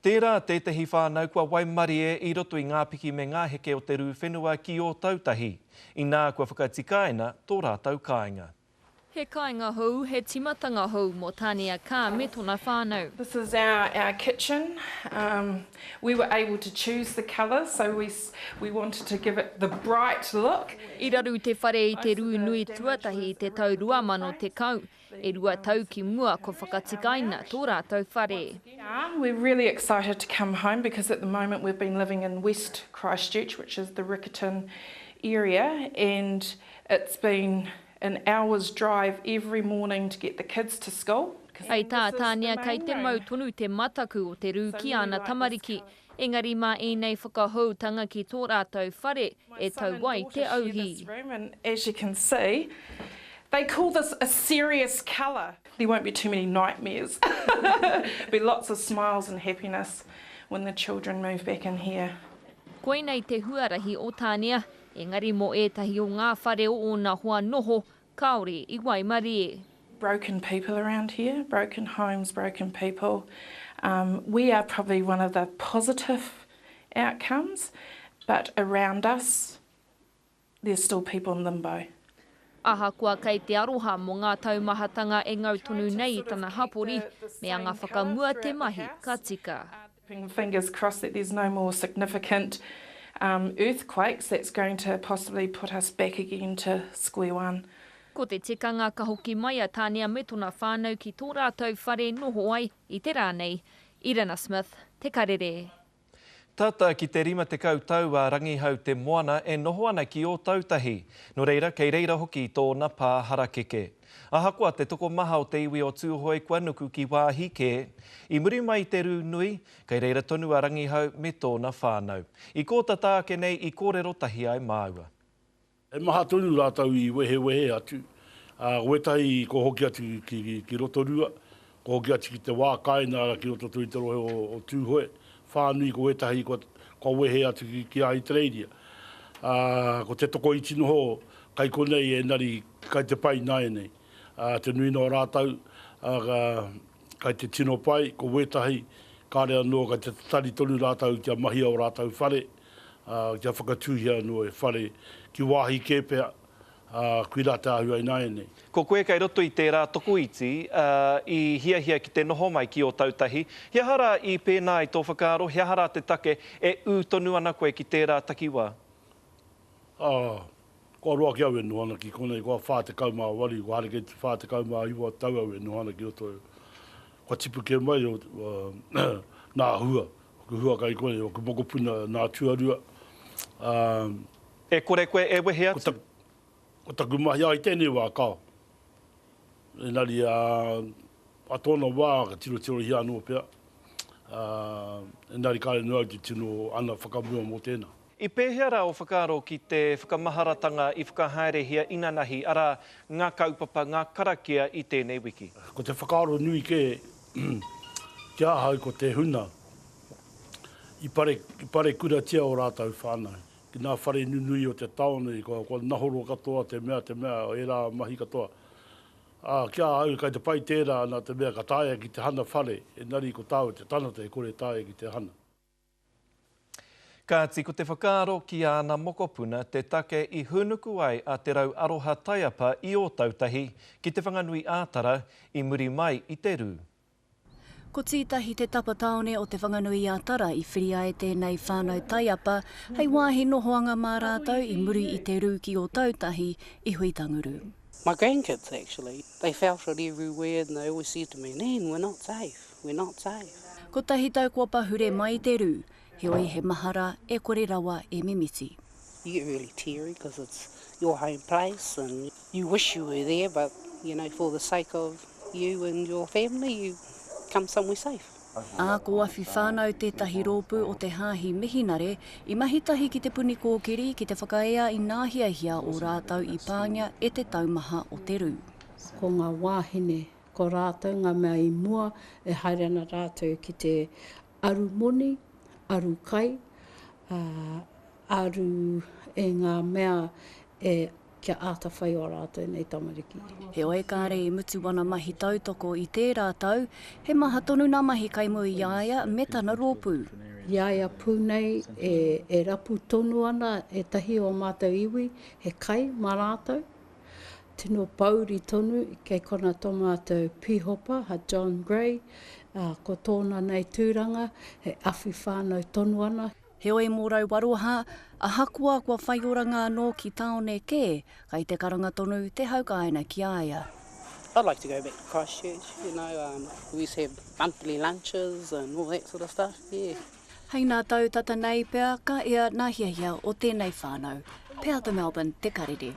Tērā tētahi whānau kua Waimari I roto I ngā piki me ngā heke o te rū whenua ki o tautahi. I nā kua whakatikaina tō rātau kāinga. He kāinga hou, he timatanga hou mō Tānea Kā me tōna whānau. This is our kitchen. We were able to choose the colours, so we wanted to give it the bright look. I raru te whare I te rū nui tuatahi I te tau 2010, e rua tau ki mua ko whakatikaina tō rātau whare. Yeah, we're really excited to come home because at the moment we've been living in West Christchurch, which is the Riccarton area, and it's been an hour's drive every morning to get the kids to school. Ai tā Tānea kei te mau tonu te mataku o te rū ki ana tamariki, engari mā nei whakahoutanga ki tō rātau whare e tau wai te auhi. And as you can see, they call this a serious colour. There won't be too many nightmares. There'll be lots of smiles and happiness when the children move back in here. Koe nei te huarahi o Tānea, engari mō ētahi o ngā whare o ona hoa noho, kaore I Waimari e. Broken people around here, broken homes, broken people. We are probably one of the positive outcomes, but around us, there's still people in limbo. Aha kua kei te aroha mō ngā taumahatanga e ngau tonu nei I tana hapori, me a ngā whakamua te mahi ka tika. Fingers crossed that there's no more significant earthquakes that's going to possibly put us back again to square one. Ko te tikanga ka hoki mai a Tānea me tōna whānau ki tō rātau whare noho ai I te rānei. Irina Smith, Te Karere. Tata ki te 50 tau a rangihau te moana e noho ana ki o tautahi. No reira, kei reira hoki tōna pā harakeke. Ahakoa te toko maha o te iwi o tūhoi kua nuku ki wāhi ke. I muri mai te rū nui, kei reira tonu a rangihau me tōna whānau. I kōta tāke nei I kōrero tahi ai māua. E maha tonu rātau I wehe atu. Wetahi ko hoki atu ki Rotorua, ko hoki atu ki te wā kāina ki roto tui te rohe o tūhoi. Whānui ko wetahi ko wehe atu ki Aitereiria. Ko te toko iti noho, kai konei e nari kai te pai nai nei. Te nui no rātau, kai te tino pai, ko wetahi, kāre anō kai te tari tonu rātau kia mahi o rātau whare, kia whakatūhia anō e whare, ki wāhi kēpea, kui rā te ahua I nai nei. Ko koe kai roto I tērā toko iti, I hiahia ki te noho mai ki o tautahi. Hia hara I pēnā I tō whakaaro, hia hara te take e tonu ana koe ki tērā takiwā? Ko roa ki au e nohana ki konei, ko whātekau mā wari, ko hare ki whātekau mā iwa tau au e nohana ki roto. Ko tipu ke mai o nā hua, ko hua kai konei, o ko mokopuna nā tuarua. E kore koe e wehe atu? Ko taku mahi ai tēnei wā kao. E nari a tōna wā ka tiro hi anō pēr. E nari kāre noa ki tino ana whakamua mō tēnā. I pēhea rā o whakaaro ki te whakamaharatanga I whakahaerehia inanahi ara ngā kaupapa, ngā karakia I tēnei wiki. Ko te whakaaro nui ke, kia hau ko te huna. I pare kuratia o rātau whānau. Ki nā whare nunui o te taonei, ko nahoro katoa, te mea, o e rā mahi katoa. Kia au kai te pai tērā nā te mea ka tāia ki te hana whare, e nari ko tāu te tanata e kore tāia ki te hana. Kāti ko te whakaaro ki ana mokopuna te take I hunuku ai a te rau aroha taiapa I o tautahi ki te whanganui ātara I muri mai I te rū. Ko tītahi te tapa taone o te whanganui ātara I whiria e tēnei whānau taiapa, hei wāhi nohoanga mā rātau I muri I te rū ki o tautahi I hui tanguru. My grandkids actually, they felt it everywhere and they always said to me, Nan, we're not safe, we're not safe. Ko tahi tau kua pahure mai te rū, heoi he mahara e kore rawa e mimiti. You get really teary because it's your home place and you wish you were there, but you know, for the sake of you and your family, you come somewhere safe. A ko awhi whānau tētahi rōpū o te hāhi mihinare, I mahitahi ki te puni kōkiri ki te whakaea I nāhiahia o rātau I pāngia e te taumaha o te rū. Ko ngā wāhine, ko rātau ngā mea I mua e haere ana rātau ki te aru moni, aru kai, aru e ngā mea e kia āta whai o rātou nei tamariki. He oe kāre I mutu wana mahi tautoko I tē rātou, he maha tonu nā mahi kaimu I Iaia me tana rōpū. Iaia pūnei e rapu tonu ana e tahi o mātou iwi, he kai mā rātou. Tino pauri tonu kei kona tō mātou pihopa, ha John Gray, ko tōna nei tūranga, he awhi whānau tonu ana. He oe mōrau waroha, a hakua kua whaioranga anō ki taone kē, kai te karanga tonu te haukaina ki Iaia. I'd like to go back to Christchurch, you know, we used to have monthly lunches and all that sort of stuff, yeah. Hei nā tau tata nei pea, ka ea nā hiahia o tēnei whānau. Pea te Melbourne, te karere.